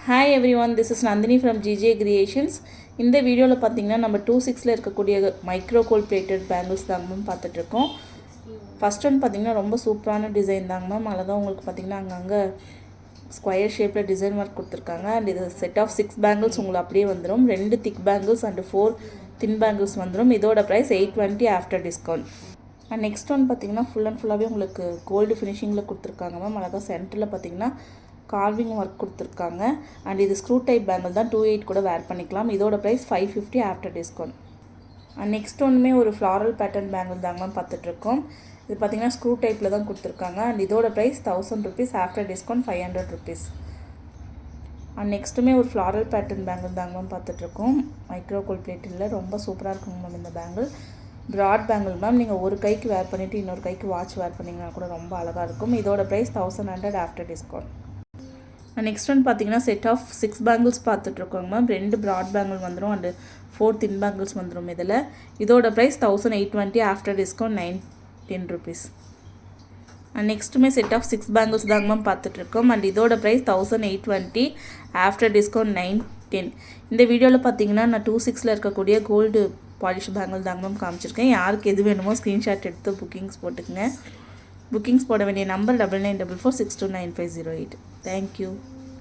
Hi everyone, this is Nandini from GJ Creations. இந்த வீடியோவில் பார்த்தீங்கன்னா நம்ம 2/6ல இருக்கக்கூடிய மைக்ரோ கோல்ட் பிளேட்டட் பேங்கிள்ஸ் தாங்க மேம் பார்த்துட்ருக்கோம். ஃபஸ்ட் ஒன் பார்த்தீங்கன்னா ரொம்ப சூப்பரான டிசைன் தாங்க மேம். அதில் தான் உங்களுக்கு பார்த்தீங்கன்னா அங்கங்கே ஸ்கொயர் ஷேப்பில் டிசைன் ஒர்க் கொடுத்துருக்காங்க. அண்ட் இது செட் ஆஃப் 6 பேங்கிள்ஸ் உங்களுக்கு அப்படியே வந்துடும். 2 thick bangles and 4 thin bangles வந்துடும். இதோட price 820 after discount. And next one பார்த்தீங்கன்னா ஃபுல் அண்ட் ஃபுல்லாகவே உங்களுக்கு கோல்டு ஃபினிஷிங்கில் கொடுத்துருக்காங்க மேம். அழகாக சென்டரில் பார்த்தீங்கன்னா கார்விங் ஒர்க் கொடுத்துருக்காங்க. அண்ட் இது ஸ்க்ரூ டைப் பேங்கிள் தான், 28 கூட வேர் பண்ணிக்கலாம். இதோட price 550 after discount. And next ஒன்றுமே ஒரு ஃப்ளாரல் பேட்டர்ன் பேங்கிள் தாங்க மேம் பார்த்துட்ருக்கோம். இது பார்த்திங்கன்னா ஸ்க்ரூ டைப்பில் தான் கொடுத்துருக்காங்க. அண்ட் இதோட price 1000 rupees after discount 500 rupees. And நெக்ஸ்ட்டுமே ஒரு ஃப்ளாரல் பேட்டர்ன் பேங்கிள் தாங்க மேம் பார்த்துட்ருக்கோம். மைக்ரோ கோல்ட் பிளேட்டில் ரொம்ப சூப்பராக இருக்குங்க மேம் இந்த பேங்கிள். ப்ராட் பேங்கிள் மேம், நீங்கள் ஒரு கைக்கு வேர் பண்ணிவிட்டு இன்னொரு கைக்கு வாட்ச் வேர் பண்ணிங்கன்னா கூட ரொம்ப அழகாக இருக்கும். இதோட price 1100 after discount. Next one பார்த்தீங்கன்னா செட் ஆஃப் 6 பேங்கிள்ஸ் பார்த்துட்ருக்கோங்க மேம். 2 ப்ராட் பேங்கிள் வந்துடும் அண்டு 4 தின் பேங்கிள்ஸ் வந்துடும். இதோட price 1820 after discount 910 rupees. And நெக்ஸ்ட்டுமே செட் ஆஃப் 6 பேங்கிள்ஸ் தாங்க மேம் பார்த்துட்ருக்கோம். அண்ட் இதோட ப்ரைஸ் 1820 ஆஃப்டர் டிஸ்கவுண்ட் 910. இந்த வீடியோவில் பார்த்தீங்கன்னா நான் 2/6ல இருக்கக்கூடிய கோல்டு பாலிஷ் பேங்கிள் தாங்க மேம் காமிச்சிருக்கேன். யாருக்கு எது வேணுமோ ஸ்க்ரீன்ஷாட் எடுத்து புக்கிங்ஸ் போட்டுக்குங்க. புக்கிங்ஸ் போட வேண்டிய நம்பர் 9944629508. Thank you.